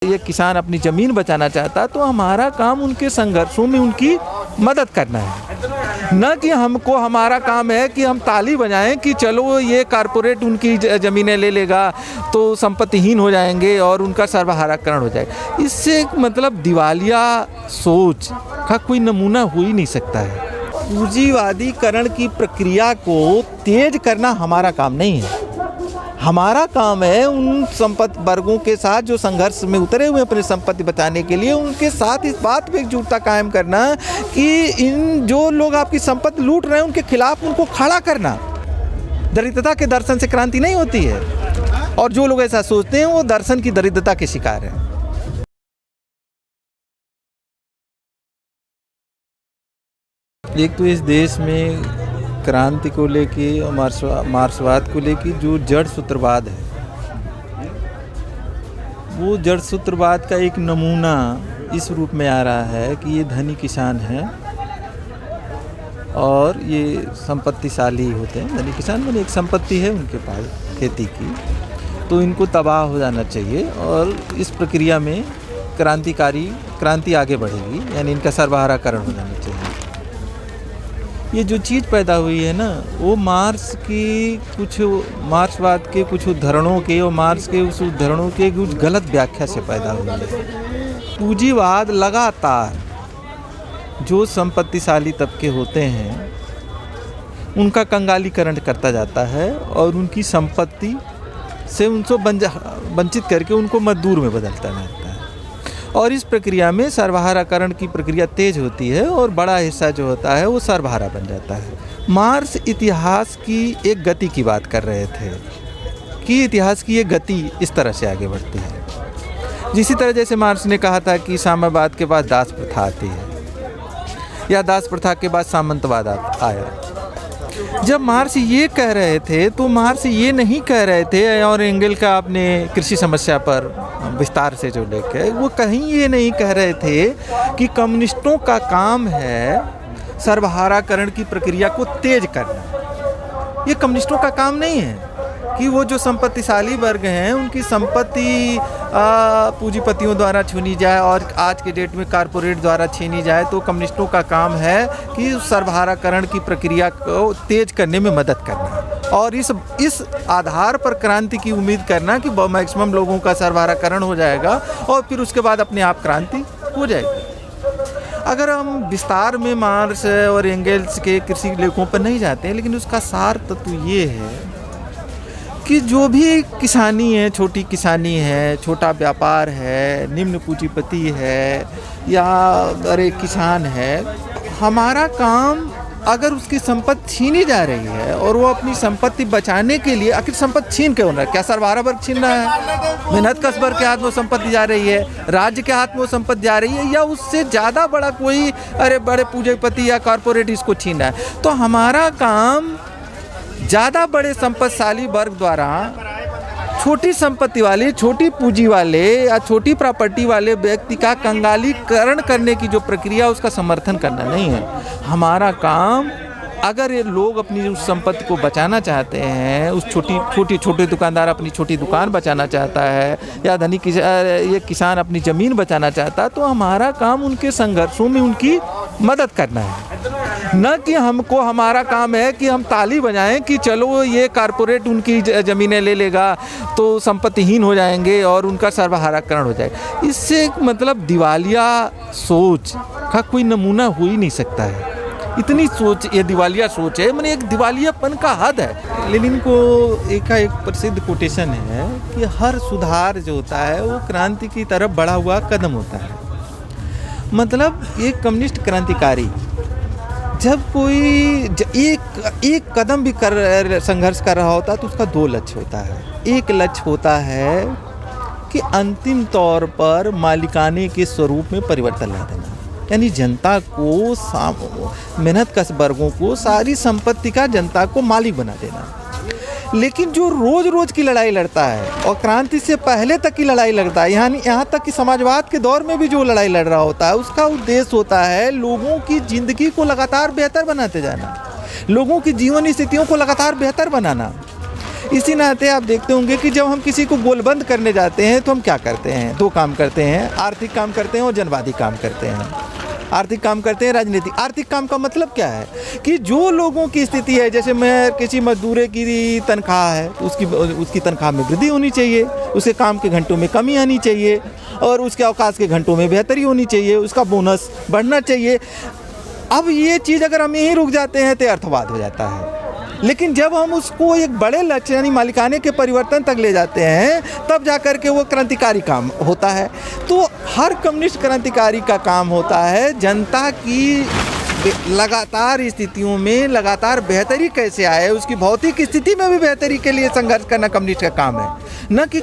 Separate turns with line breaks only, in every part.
ये किसान अपनी ज़मीन बचाना चाहता तो हमारा काम उनके संघर्षों में उनकी मदद करना है, न कि हमको हमारा काम है कि हम ताली बजाएं कि चलो ये कारपोरेट उनकी ज़मीनें ले लेगा तो संपत्तिहीन हो जाएंगे और उनका सर्वहाराकरण हो जाएगा। इससे मतलब दिवालिया सोच का कोई नमूना हो ही नहीं सकता है। पूंजीवादीकरण की प्रक्रिया को तेज करना हमारा काम नहीं है। हमारा काम है उन संपत्ति वर्गों के साथ जो संघर्ष में उतरे हुए अपनी संपत्ति बचाने के लिए, उनके साथ इस बात पे एकजुटता कायम करना कि इन जो लोग आपकी संपत्ति लूट रहे हैं उनके खिलाफ उनको खड़ा करना। दरिद्रता के दर्शन से क्रांति नहीं होती है, और जो लोग ऐसा सोचते हैं वो दर्शन की दरिद्रता के शिकार हैं। एक तो इस देश में क्रांति को लेके और मार्क्सवाद को लेके जो जड़ सूत्रवाद है, वो जड़ सूत्रवाद का एक नमूना इस रूप में आ रहा है कि ये धनी किसान हैं और ये संपत्तिशाली होते हैं। धनी किसान माने एक संपत्ति है उनके पास खेती की, तो इनको तबाह हो जाना चाहिए और इस प्रक्रिया में क्रांति आगे बढ़ेगी, यानी इनका सर्वहाराकरण हो जाना चाहिए। ये जो चीज़ पैदा हुई है ना, वो मार्क्सवाद के कुछ उद्धरणों के और मार्क्स के उस उद्धरणों के कुछ गलत व्याख्या से पैदा हुई है। पूंजीवाद लगातार जो संपत्तिशाली तबके होते हैं उनका कंगालीकरण करता जाता है और उनकी संपत्ति से उनको वंचित करके उनको मजदूर में बदलता रहता है, और इस प्रक्रिया में सर्वहाराकरण की प्रक्रिया तेज होती है और बड़ा हिस्सा जो होता है वो सर्वहारा बन जाता है। मार्क्स इतिहास की एक गति की बात कर रहे थे कि इतिहास की ये गति इस तरह से आगे बढ़ती है। जिसी तरह जैसे मार्क्स ने कहा था कि साम्यवाद के बाद दास प्रथा आती है, या दास प्रथा के बाद सामंतवाद आया। जब मार्क्स ये कह रहे थे तो मार्क्स ये नहीं कह रहे थे, और एंगल का आपने कृषि समस्या पर विस्तार से जो लेके, वो कहीं ये नहीं कह रहे थे कि कम्युनिस्टों का काम है सर्वहाराकरण की प्रक्रिया को तेज करना। ये कम्युनिस्टों का काम नहीं है कि वो जो संपत्तिशाली वर्ग हैं उनकी संपत्ति पूंजीपतियों द्वारा छीनी जाए और आज के डेट में कारपोरेट द्वारा छीनी जाए। तो कम्युनिस्टों का काम है कि सर्वहाराकरण की प्रक्रिया को तेज करने में मदद करना, और इस आधार पर क्रांति की उम्मीद करना कि मैक्सिमम लोगों का सर्वहाराकरण हो जाएगा और फिर उसके बाद अपने आप क्रांति हो जाएगी। अगर हम विस्तार में मार्क्स और एंगल्स के कृषि लेखों पर नहीं जाते हैं, लेकिन उसका सार तत्व ये है कि जो भी किसानी है, छोटी किसानी है, छोटा व्यापार है, निम्न पूंजीपति है या बड़े किसान है, हमारा काम अगर उसकी संपत्ति छीनी जा रही है और वो अपनी संपत्ति बचाने के लिए, आखिर संपत्ति छीन क्यों रहा है? क्या सर्वहारा वर्ग छीन रहा है? मेहनत कश वर्ग के हाथ में संपत्ति जा रही है, राज्य के हाथ में संपत्ति जा रही है, या उससे ज़्यादा बड़ा कोई बड़े पूंजीपति या कॉरपोरेट इसको छीन रहा है? तो हमारा काम ज़्यादा बड़े संपत्तिशाली वर्ग द्वारा छोटी संपत्ति वाले, छोटी पूंजी वाले या छोटी प्रॉपर्टी वाले व्यक्ति का कंगालीकरण करने की जो प्रक्रिया, उसका समर्थन करना नहीं है। हमारा काम, अगर ये लोग अपनी उस संपत्ति को बचाना चाहते हैं, उस छोटे दुकानदार अपनी छोटी दुकान बचाना चाहता है, या ये किसान अपनी ज़मीन बचाना चाहता है, तो हमारा काम उनके संघर्षों में उनकी मदद करना है, न कि हमको हमारा काम है कि हम ताली बजाएं कि चलो ये कारपोरेट उनकी ज़मीनें ले लेगा तो संपत्तिहीन हो जाएंगे और उनका सर्वहाराकरण हो जाएगा। इससे मतलब दिवालिया सोच का कोई नमूना हो ही नहीं सकता है। इतनी सोच, ये दिवालिया सोच है, माने एक दिवालियापन का हद है। लेनिन को एक प्रसिद्ध कोटेशन है कि हर सुधार जो होता है वो क्रांति की तरफ बढ़ा हुआ कदम होता है। मतलब एक कम्युनिस्ट क्रांतिकारी जब कोई एक कदम भी संघर्ष कर रहा होता है तो उसका दो लक्ष्य होता है। एक लक्ष्य होता है कि अंतिम तौर पर मालिकाने के स्वरूप में परिवर्तन ला देना, यानी जनता को, मेहनत कश वर्गों को सारी संपत्ति का जनता को मालिक बना देना। लेकिन जो रोज रोज की लड़ाई लड़ता है और क्रांति से पहले तक की लड़ाई लड़ता है, यहाँ तक कि समाजवाद के दौर में भी जो लड़ाई लड़ रहा होता है, उसका उद्देश्य होता है लोगों की ज़िंदगी को लगातार बेहतर बनाते जाना, लोगों की जीवन स्थितियों को लगातार बेहतर बनाना। इसी नाते आप देखते होंगे कि जब हम किसी को गोलबंद करने जाते हैं तो हम क्या करते हैं, दो काम करते हैं, आर्थिक काम करते हैं और जनवादी काम करते हैं। आर्थिक काम करते हैं, राजनीतिक। आर्थिक काम का मतलब क्या है कि जो लोगों की स्थिति है, जैसे मैं किसी मजदूर की तनख्वाह है, उसकी तनख्वाह में वृद्धि होनी चाहिए, उसके काम के घंटों में कमी आनी चाहिए और उसके अवकाश के घंटों में बेहतरी होनी चाहिए, उसका बोनस बढ़ना चाहिए। अब ये चीज़ अगर हम यहीं रुक जाते हैं तो अर्थवाद हो जाता है। लेकिन जब हम उसको एक बड़े लक्ष्य यानी मालिकाने के परिवर्तन तक ले जाते हैं, तब जाकर के वो क्रांतिकारी काम होता है। तो हर कम्युनिस्ट क्रांतिकारी का काम होता है जनता की लगातार स्थितियों में लगातार बेहतरी कैसे आए, उसकी भौतिक स्थिति में भी बेहतरी के लिए संघर्ष करना कम्युनिस्ट का काम है। न कि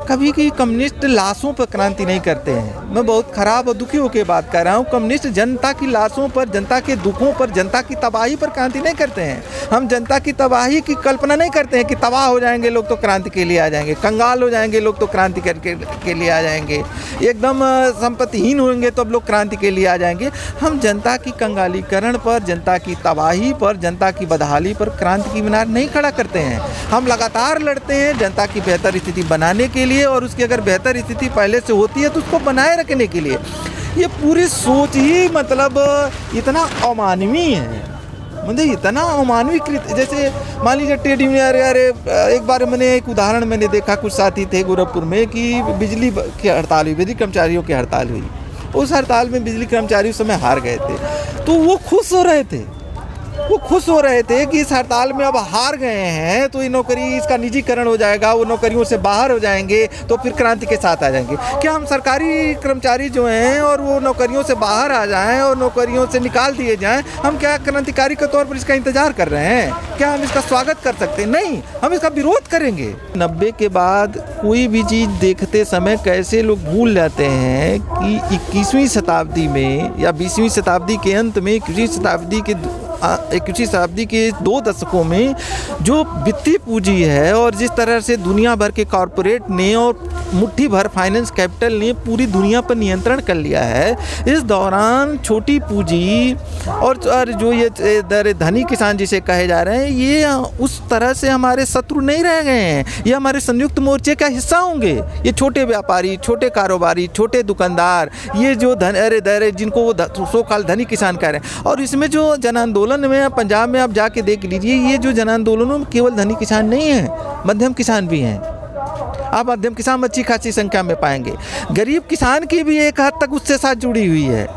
कभी की कम्युनिस्ट लाशों पर क्रांति नहीं करते हैं। मैं बहुत ख़राब और दुखी होकर बात कर रहा हूँ। कम्युनिस्ट जनता की लाशों पर, जनता के दुखों पर, जनता की तबाही पर क्रांति नहीं करते हैं। हम जनता की तबाही की कल्पना नहीं करते हैं कि तबाह हो जाएंगे लोग तो क्रांति के लिए आ जाएंगे, कंगाल हो जाएंगे लोग तो क्रांति के लिए आ जाएंगे, एकदम संपत्तिहीन होंगे तो अब लोग क्रांति के लिए आ जाएंगे। हम जनता की कंगालीकरण पर, जनता की तबाही पर, जनता की बदहाली पर क्रांति की मीनार नहीं खड़ा करते हैं। हम लगातार लड़ते हैं जनता की बेहतर स्थिति बनाने के लिए, और उसकी अगर बेहतर स्थिति पहले से होती है तो उसको बनाए रखने के लिए। ये पूरी सोच ही मतलब इतना अमानवीय है, मतलब इतना अमानवीकृत। जैसे मान लीजिए ट्रेड यूनियन, अरे एक बार मैंने एक उदाहरण मैंने देखा, कुछ साथी थे गोरखपुर में कि बिजली की हड़ताल हुई, बिजली कर्मचारियों की हड़ताल हुई। उस हड़ताल में बिजली कर्मचारी उस समय हार गए थे, तो वो खुश हो रहे थे कि इस हड़ताल में अब हार गए हैं तो ये नौकरी, इसका निजीकरण हो जाएगा, वो नौकरियों से बाहर हो जाएंगे तो फिर क्रांति के साथ आ जाएंगे। क्या हम सरकारी कर्मचारी जो हैं और वो नौकरियों से बाहर आ जाएं और नौकरियों से निकाल दिए जाएं, हम क्या क्रांतिकारी के तौर पर इसका इंतजार कर रहे हैं? क्या हम इसका स्वागत कर सकते हैं? नहीं, हम इसका विरोध करेंगे। 90 के बाद कोई भी चीज़ देखते समय कैसे लोग भूल जाते हैं कि 21वीं शताब्दी में या 20वीं शताब्दी के अंत में, 21वीं शताब्दी के 2 दशकों में जो वित्तीय पूंजी है और जिस तरह से दुनिया भर के कॉरपोरेट ने और मुट्ठी भर फाइनेंस कैपिटल ने पूरी दुनिया पर नियंत्रण कर लिया है, इस दौरान छोटी पूंजी और जो ये धनी किसान जिसे कहे जा रहे हैं, ये उस तरह से हमारे शत्रु नहीं रह गए हैं। ये हमारे संयुक्त मोर्चे का हिस्सा होंगे। ये छोटे व्यापारी, छोटे कारोबारी, छोटे दुकानदार, ये जो जिनको वो सो काल धनी किसान कह रहे हैं। और इसमें जो जन आंदोलन में पंजाब में आप जाके देख लीजिए, ये जो जन आंदोलनों में केवल धनी किसान नहीं है, मध्यम किसान भी हैं। आप मध्यम किसान अच्छी खासी संख्या में पाएंगे। गरीब किसान की भी एक हद तक उससे साथ जुड़ी हुई है।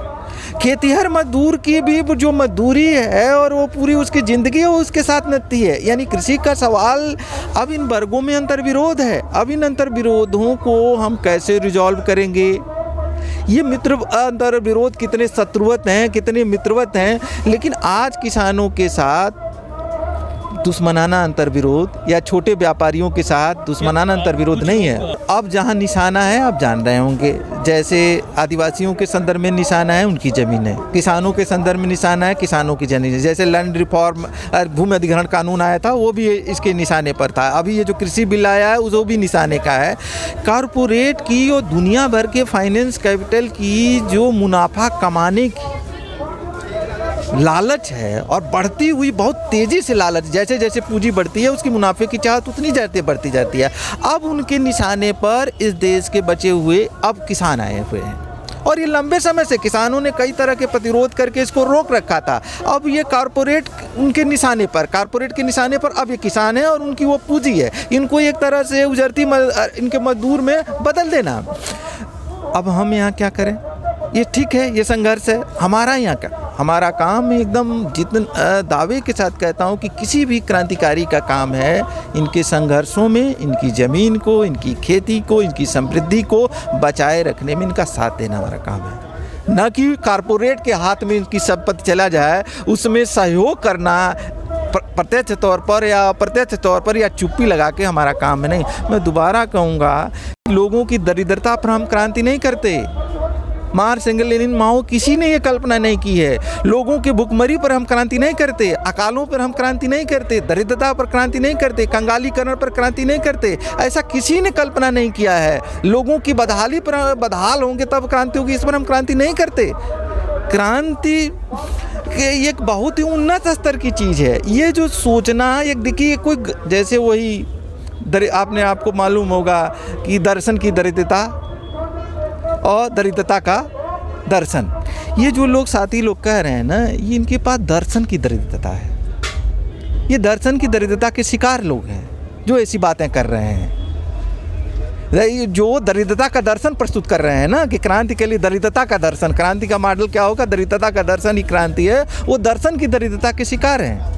खेतीहर मजदूर की भी जो मजदूरी है और वो पूरी उसकी ज़िंदगी है, वो उसके साथ नती है। यानी कृषि का सवाल, अब इन वर्गों में अंतर्विरोध है। अब इन अंतर्विरोधों को हम कैसे रिजॉल्व करेंगे? ये मित्र अंतर विरोध कितने शत्रुवत हैं, कितने मित्रवत हैं, लेकिन आज किसानों के साथ दुश्मनाना अंतर्विरोध या छोटे व्यापारियों के साथ दुश्मनाना अंतर्विरोध नहीं है। अब जहाँ निशाना है आप जान रहे होंगे, जैसे आदिवासियों के संदर्भ में निशाना है उनकी ज़मीन है, किसानों के संदर्भ में निशाना है किसानों की ज़मीन है। जैसे लैंड रिफॉर्म भूमि अधिग्रहण कानून आया था, वो भी इसके निशाने पर था। अभी ये जो कृषि बिल आया है वो भी निशाने का है। कॉरपोरेट की और दुनिया भर के फाइनेंस कैपिटल की जो मुनाफा कमाने की लालच है और बढ़ती हुई बहुत तेज़ी से लालच, जैसे जैसे पूंजी बढ़ती है उसकी मुनाफे की चाहत उतनी ज़्यादा बढ़ती जाती है। अब उनके निशाने पर इस देश के बचे हुए अब किसान आए हुए हैं और ये लंबे समय से किसानों ने कई तरह के प्रतिरोध करके इसको रोक रखा था। अब ये कॉरपोरेट उनके निशाने पर, कॉरपोरेट के निशाने पर अब ये किसान है और उनकी वो पूंजी है, इनको एक तरह से उजरती इनके मजदूर में बदल देना। अब हम यहाँ क्या करें? ये ठीक है, ये संघर्ष है हमारा। यहाँ का हमारा काम एकदम जितना दावे के साथ कहता हूँ कि किसी भी क्रांतिकारी का काम है इनके संघर्षों में, इनकी ज़मीन को, इनकी खेती को, इनकी समृद्धि को बचाए रखने में इनका साथ देना हमारा काम है। न कि कॉरपोरेट के हाथ में इनकी संपत्ति चला जाए उसमें सहयोग करना प्रत्यक्ष तौर पर या अप्रत्यक्ष तौर पर या चुप्पी लगा के हमारा काम है नहीं। मैं दोबारा कहूँगा, लोगों की दरिद्रता पर हम क्रांति नहीं करते। मार्क्स, एंगल, लेनिन, माओ किसी ने ये कल्पना नहीं की है। लोगों की भुखमरी पर हम क्रांति नहीं करते, अकालों पर हम क्रांति नहीं करते, दरिद्रता पर क्रांति नहीं करते, कंगालीकरण पर क्रांति नहीं करते। ऐसा किसी ने कल्पना नहीं किया है। लोगों की बदहाली पर बदहाल होंगे तब क्रांति होगी, इस पर हम क्रांति नहीं करते। क्रांति एक बहुत ही उन्नत स्तर की चीज़ है। ये जो सोचना, एक देखिए कोई जैसे वही आपने आपको मालूम होगा कि दर्शन की दरिद्रता और दरिद्रता का दर्शन। ये जो लोग साथी लोग कह रहे हैं ना, ये इनके पास दर्शन की दरिद्रता है। ये दर्शन की दरिद्रता के शिकार लोग हैं जो ऐसी बातें कर रहे हैं। जो दरिद्रता का दर्शन प्रस्तुत कर रहे हैं ना कि क्रांति के लिए दरिद्रता का दर्शन, क्रांति का मॉडल क्या होगा, दरिद्रता का दर्शन ही क्रांति है, वो दर्शन की दरिद्रता के शिकार हैं।